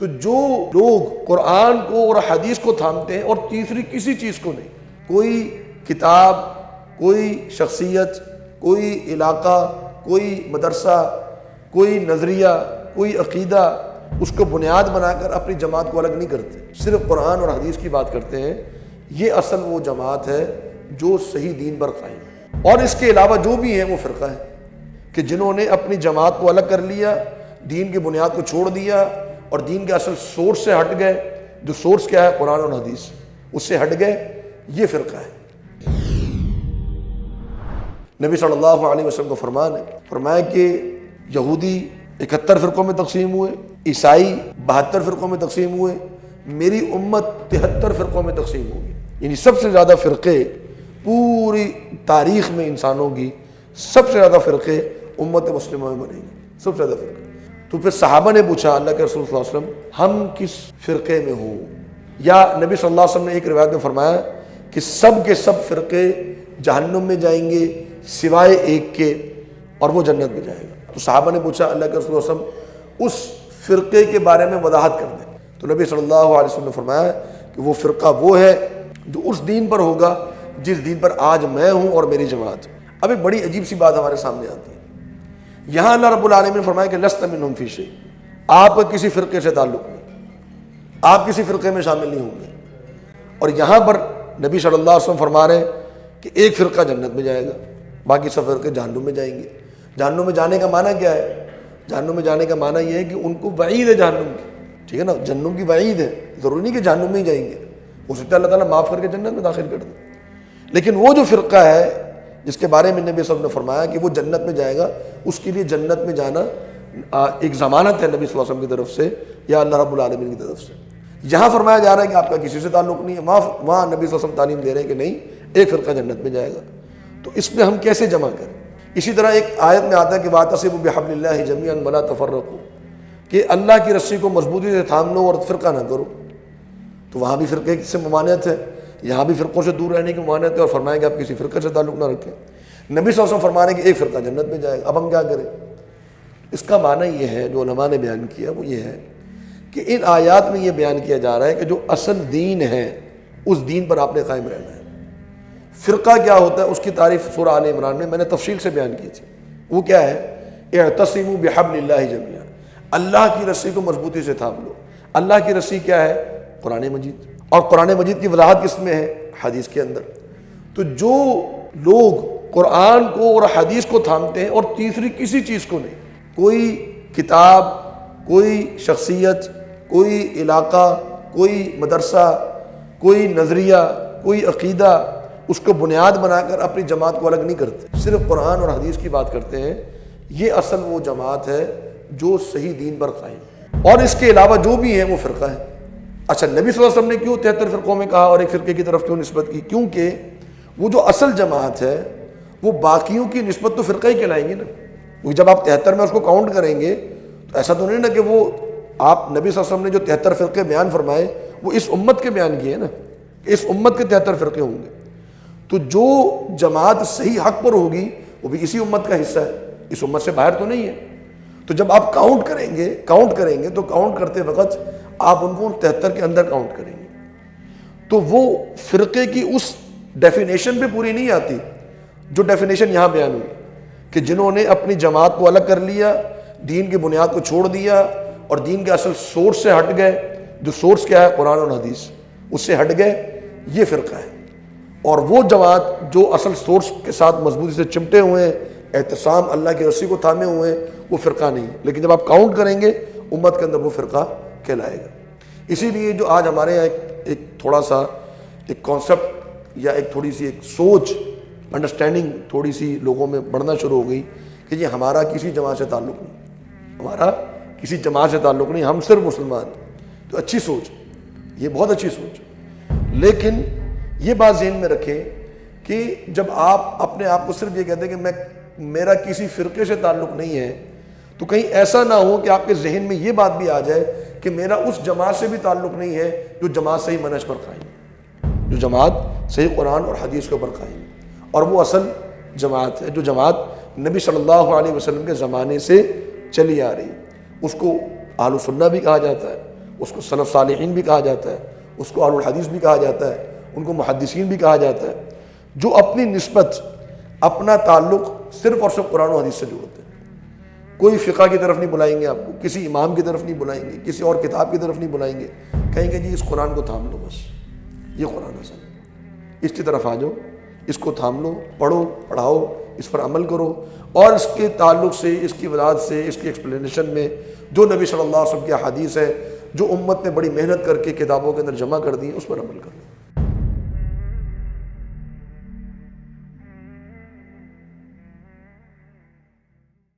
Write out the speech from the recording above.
تو جو لوگ قرآن کو اور حدیث کو تھامتے ہیں اور تیسری کسی چیز کو نہیں، کوئی کتاب، کوئی شخصیت، کوئی علاقہ، کوئی مدرسہ، کوئی نظریہ، کوئی عقیدہ، اس کو بنیاد بنا کر اپنی جماعت کو الگ نہیں کرتے، صرف قرآن اور حدیث کی بات کرتے ہیں، یہ اصل وہ جماعت ہے جو صحیح دین پر قائم ہے۔ اور اس کے علاوہ جو بھی ہیں وہ فرقہ ہے کہ جنہوں نے اپنی جماعت کو الگ کر لیا، دین کی بنیاد کو چھوڑ دیا اور دین کے اصل سورس سے ہٹ گئے، جو سورس کیا ہے قرآن اور حدیث، اس سے ہٹ گئے، یہ فرقہ ہے۔ نبی صلی اللہ علیہ وسلم کو فرمایا کہ یہودی 71 فرقوں میں تقسیم ہوئے، عیسائی 72 فرقوں میں تقسیم ہوئے، میری امت 73 فرقوں میں تقسیم ہوگی۔ یعنی سب سے زیادہ فرقے پوری تاریخ میں انسانوں کی، سب سے زیادہ فرقے امت مسلمہ میں بنیں گے، سب سے زیادہ فرقے۔ تو پھر صحابہ نے پوچھا اللہ کے رسول صلی اللہ علیہ وسلم ہم کس فرقے میں ہوں؟ یا نبی صلی اللہ علیہ وسلم نے ایک روایت میں فرمایا کہ سب کے سب فرقے جہنم میں جائیں گے سوائے ایک کے، اور وہ جنت میں جائے گا۔ تو صحابہ نے پوچھا اللہ کے رسول صلی اللہ علیہ وسلم اس فرقے کے بارے میں وضاحت کر دیں۔ تو نبی صلی اللہ علیہ وسلم نے فرمایا کہ وہ فرقہ وہ ہے جو اس دین پر ہوگا جس دین پر آج میں ہوں اور میری جماعت۔ اب ایک بڑی عجیب سی بات ہمارے سامنے آتی ہے، یہاں اللہ رب العالمین نے فرمایا کہ لست منہم فی شیء، آپ کا کسی فرقے سے تعلق نہیں، آپ کسی فرقے میں شامل نہیں ہوں گے۔ اور یہاں پر نبی صلی اللہ علیہ وسلم فرما رہے ہیں کہ ایک فرقہ جنت میں جائے گا، باقی سب فرقے جہنم میں جائیں گے۔ جہنم میں جانے کا معنی کیا ہے؟ جہنم میں جانے کا معنی یہ ہے کہ ان کو وعید ہے جہنم کی، ٹھیک ہے نا، جہنم کی وعید ہے، ضروری نہیں کہ جہنم میں ہی جائیں گے، ہو سکتا ہے اللہ تعالیٰ معاف کر کے جنت میں داخل کر دے۔ لیکن وہ جو فرقہ ہے جس کے بارے میں نبی صلی اللہ علیہ وسلم نے فرمایا کہ وہ جنت میں جائے گا، اس کے لیے جنت میں جانا ایک ضمانت ہے نبی صلی اللہ علیہ وسلم کی طرف سے یا اللہ رب العالمین کی طرف سے۔ یہاں فرمایا جا رہا ہے کہ آپ کا کسی سے تعلق نہیں ہے، وہاں نبی صلی اللہ علیہ وسلم تعلیم دے رہے ہیں کہ نہیں، ایک فرقہ جنت میں جائے گا۔ تو اس میں ہم کیسے جمع کریں؟ اسی طرح ایک آیت میں آتا ہے کہ وَاعْتَصِمُوا بِحَبْلِ اللَّهِ جَمِيعًا وَلَا تَفَرَّقُوا، کہ اللہ کی رسی کو مضبوطی سے تھام لو اور فرقہ نہ کرو۔ تو وہاں بھی فرقے سے ممانعت ہے، یہاں بھی فرقوں سے دور رہنے کی ممانعت ہے، اور فرمایا کہ آپ کسی فرقے سے تعلق نہ رکھیں۔ نبی صلی اللہ علیہ وسلم فرما رہے ہیں کہ ایک فرقہ جنت میں جائے گا۔ اب ہم کیا کریں؟ اس کا معنی یہ ہے جو علماء نے بیان کیا، وہ یہ ہے کہ ان آیات میں یہ بیان کیا جا رہا ہے کہ جو اصل دین ہے اس دین پر آپ نے قائم رہنا ہے۔ فرقہ کیا ہوتا ہے اس کی تعریف سورہ آل عمران میں نے تفصیل سے بیان کی تھی، وہ کیا ہے؟ اعتصموا بحبل اللہ جميعا، اللہ کی رسی کو مضبوطی سے تھام لو۔ اللہ کی رسی کیا ہے؟ قرآن مجید، اور قرآن مجید کی وضاحت کس میں ہے؟ حدیث کے اندر۔ تو جو لوگ قرآن کو اور حدیث کو تھامتے ہیں اور تیسری کسی چیز کو نہیں، کوئی کتاب، کوئی شخصیت، کوئی علاقہ، کوئی مدرسہ، کوئی نظریہ، کوئی عقیدہ، اس کو بنیاد بنا کر اپنی جماعت کو الگ نہیں کرتے، صرف قرآن اور حدیث کی بات کرتے ہیں، یہ اصل وہ جماعت ہے جو صحیح دین پر قائم ہے۔ اور اس کے علاوہ جو بھی ہیں وہ فرقہ ہے۔ اچھا، نبی صلی اللہ علیہ وسلم نے کیوں 73 فرقوں میں کہا اور ایک فرقے کی طرف کیوں نسبت کی؟ کیونکہ وہ جو اصل جماعت ہے وہ باقیوں کی نسبت تو فرقہ ہی کہلائیں گی نا، کیونکہ جب آپ 73 میں اس کو کاؤنٹ کریں گے تو ایسا تو نہیں نا کہ وہ آپ نبی صلی اللہ علیہ وسلم نے جو 73 فرقے بیان فرمائے وہ اس امت کے بیان کیے نا، کہ اس امت کے 73 فرقے ہوں گے۔ تو جو جماعت صحیح حق پر ہوگی وہ بھی اسی امت کا حصہ ہے، اس امت سے باہر تو نہیں ہے۔ تو جب آپ کاؤنٹ کریں گے تو کاؤنٹ کرتے وقت آپ ان کو 73 کے اندر کاؤنٹ کریں گے، تو وہ فرقے کی اس ڈیفینیشن پہ پوری نہیں آتی جو ڈیفینیشن یہاں بیان ہوئی، کہ جنہوں نے اپنی جماعت کو الگ کر لیا، دین کی بنیاد کو چھوڑ دیا اور دین کے اصل سورس سے ہٹ گئے، جو سورس کیا ہے قرآن اور حدیث، اس سے ہٹ گئے، یہ فرقہ ہے۔ اور وہ جماعت جو اصل سورس کے ساتھ مضبوطی سے چمٹے ہوئے ہیں، اعتصام اللہ کی رسی کو تھامے ہوئے ہیں، وہ فرقہ نہیں۔ لیکن جب آپ کاؤنٹ کریں گے امت کے اندر وہ فرقہ کہلائے گا۔ اسی لیے جو آج ہمارے یہاں ایک تھوڑا سا ایک کانسیپٹ یا ایک تھوڑی سی ایک سوچ، انڈرسٹینڈنگ تھوڑی سی لوگوں میں بڑھنا شروع ہو گئی کہ یہ ہمارا کسی جماعت سے تعلق نہیں، ہمارا کسی جماعت سے تعلق نہیں، ہم صرف مسلمان ہیں۔ تو اچھی سوچ، یہ بہت اچھی سوچ، لیکن یہ بات ذہن میں رکھیں کہ جب آپ اپنے آپ کو صرف یہ کہتے ہیں کہ میرا کسی فرقے سے تعلق نہیں ہے، تو کہیں ایسا نہ ہو کہ آپ کے ذہن میں یہ بات بھی آ جائے کہ میرا اس جماعت سے بھی تعلق نہیں ہے جو جماعت صحیح منہج پر قائم ہے، جو جماعت صحیح قرآن اور حدیث کے اوپر قائم ہے، اور وہ اصل جماعت ہے جو جماعت نبی صلی اللہ علیہ وسلم کے زمانے سے چلی آ رہی ہے۔ اس کو اہل سنہ بھی کہا جاتا ہے، اس کو سلف صالحین بھی کہا جاتا ہے، اس کو اہل الحدیث بھی کہا جاتا ہے، ان کو محدثین بھی کہا جاتا ہے، جو اپنی نسبت، اپنا تعلق صرف اور صرف قرآن و حدیث سے جوڑتے ہیں۔ کوئی فقہ کی طرف نہیں بلائیں گے آپ کو، کسی امام کی طرف نہیں بلائیں گے، کسی اور کتاب کی طرف نہیں بلائیں گے، کہیں گے جی اس قرآن کو تھام لو، بس یہ قرآن اصل ہے، اس کی طرف آ جاؤ، اس کو تھام لو، پڑھو، پڑھاؤ، اس پر عمل کرو، اور اس کے تعلق سے، اس کی وضاحت سے، اس کی ایکسپلینیشن میں جو نبی صلی اللہ علیہ وسلم کی احادیث ہے، جو امت نے بڑی محنت کر کے کتابوں کے اندر جمع کر دی ہیں، اس پر عمل کرو۔